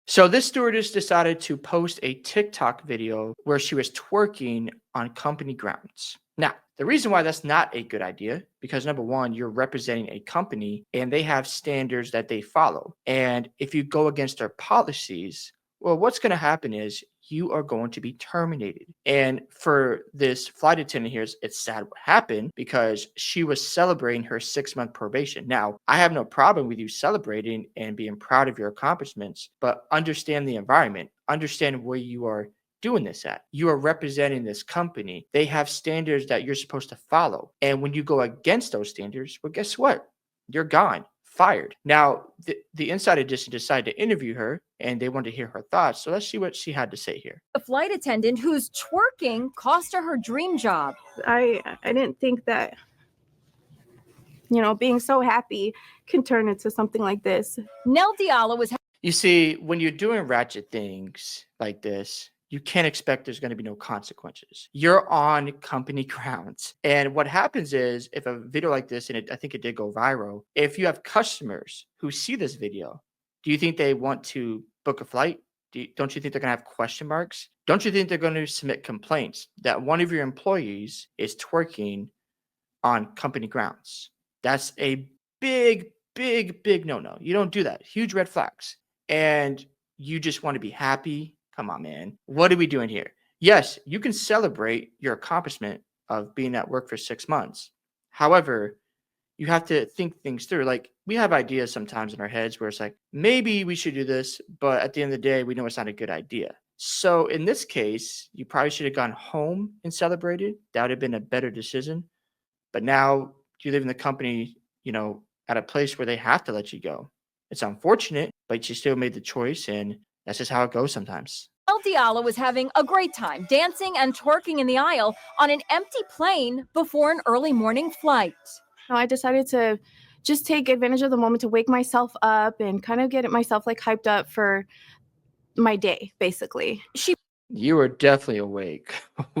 So this stewardess decided to post a TikTok video where she was twerking on company grounds. Now, the reason why that's not a good idea, because number one, you're representing a company and they have standards that they follow. And if you go against their policies, well, what's going to happen is you are going to be terminated. And for this flight attendant here, it's sad what happened because she was celebrating her 6 month probation. Now, I have no problem with you celebrating and being proud of your accomplishments, but understand the environment, understand where you are doing this at. You are representing this company. They have standards that you're supposed to follow. And when you go against those standards, well, guess what? You're gone, fired. Now, the Inside Edition decided to interview her and they wanted to hear her thoughts. So let's see what she had to say here. A flight attendant whose twerking cost her dream job. I didn't think that, being so happy can turn into something like this. Nell Diallo was. You see, when you're doing ratchet things like this, you can't expect there's going to be no consequences. You're on company grounds. And what happens is if a video like this, and I think it did go viral, if you have customers who see this video, do you think they want to book a flight? Don't you think they're going to have question marks? Don't you think they're going to submit complaints that one of your employees is twerking on company grounds? That's a big, big, big no-no. You don't do that. Huge red flags. And you just want to be happy. Come on, man. What are we doing here? Yes, you can celebrate your accomplishment of being at work for 6 months. However, you have to think things through. Like, we have ideas sometimes in our heads where it's like, maybe we should do this, but at the end of the day, we know it's not a good idea. So in this case, you probably should have gone home and celebrated. That would have been a better decision. But now you live in the company, at a place where they have to let you go. It's unfortunate, but you still made the choice, and that's just how it goes sometimes. Nell Diallo was having a great time dancing and twerking in the aisle on an empty plane before an early morning flight. I decided to just take advantage of the moment to wake myself up and kind of get myself hyped up for my day, basically. You are definitely awake.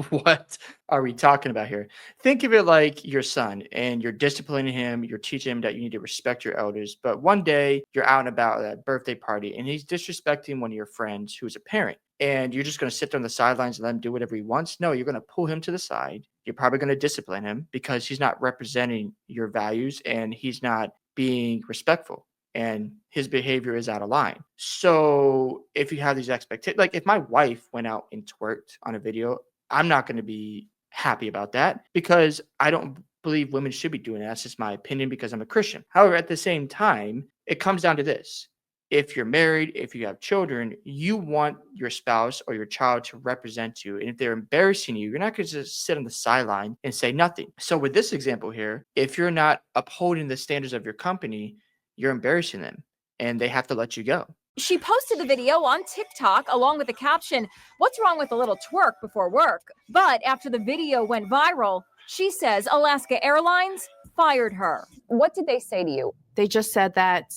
What are we talking about here? Think of it like your son, and you're disciplining him. You're teaching him that you need to respect your elders. But one day you're out and about at a birthday party and he's disrespecting one of your friends who's a parent. And you're just going to sit there on the sidelines and let him do whatever he wants. No, you're going to pull him to the side. You're probably going to discipline him because he's not representing your values and he's not being respectful. And his behavior is out of line. So if you have these expectations, like if my wife went out and twerked on a video, I'm not going to be happy about that because I don't believe women should be doing that. That's just my opinion because I'm a Christian. However, at the same time, it comes down to this. If you're married, if you have children, you want your spouse or your child to represent you. And if they're embarrassing you, you're not going to just sit on the sideline and say nothing. So with this example here, if you're not upholding the standards of your company, you're embarrassing them and they have to let you go. She posted the video on TikTok along with the caption, "What's wrong with a little twerk before work?" But after the video went viral, she says Alaska Airlines fired her. What did they say to you? They just said that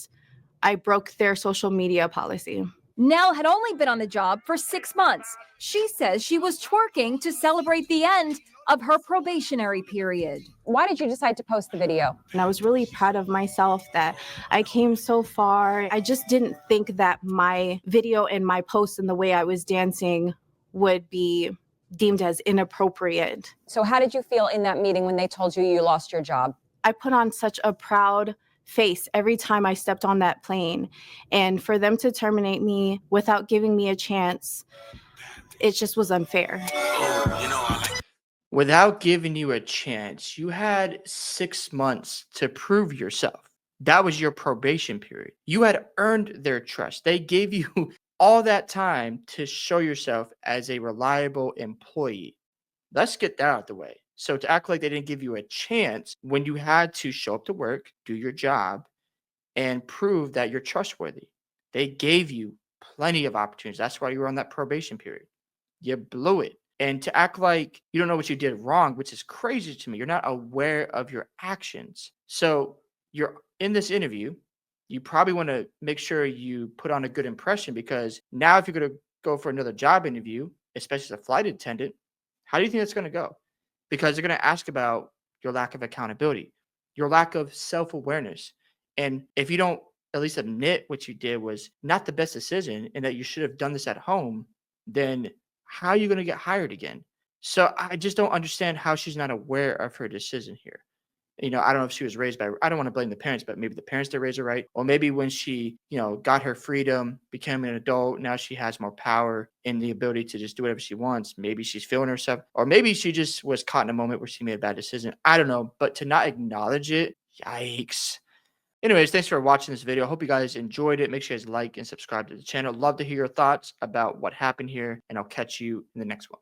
I broke their social media policy. Nell had only been on the job for 6 months. She says she was twerking to celebrate the end of her probationary period. Why did you decide to post the video? And I was really proud of myself that I came so far. I just didn't think that my video and my post and the way I was dancing would be deemed as inappropriate. So how did you feel in that meeting when they told you you lost your job? I put on such a proud face every time I stepped on that plane. And for them to terminate me without giving me a chance, it just was unfair. Without giving you a chance, you had 6 months to prove yourself. That was your probation period. You had earned their trust. They gave you all that time to show yourself as a reliable employee. Let's get that out of the way. So to act like they didn't give you a chance when you had to show up to work, do your job, and prove that you're trustworthy. They gave you plenty of opportunities. That's why you were on that probation period. You blew it. And to act like you don't know what you did wrong, which is crazy to me, you're not aware of your actions. So you're in this interview. You probably want to make sure you put on a good impression because now if you're going to go for another job interview, especially as a flight attendant, how do you think it's going to go? Because they're going to ask about your lack of accountability, your lack of self-awareness. And if you don't at least admit what you did was not the best decision and that you should have done this at home, then how are you going to get hired again? So I just don't understand how she's not aware of her decision here. I don't know if she was raised by, I don't want to blame the parents, but maybe the parents did raise her right. Or maybe when she, got her freedom, became an adult, now she has more power and the ability to just do whatever she wants. Maybe she's feeling herself, or maybe she just was caught in a moment where she made a bad decision. I don't know. But to not acknowledge it, yikes. Anyways, thanks for watching this video. I hope you guys enjoyed it. Make sure you guys like and subscribe to the channel. Love to hear your thoughts about what happened here, and I'll catch you in the next one.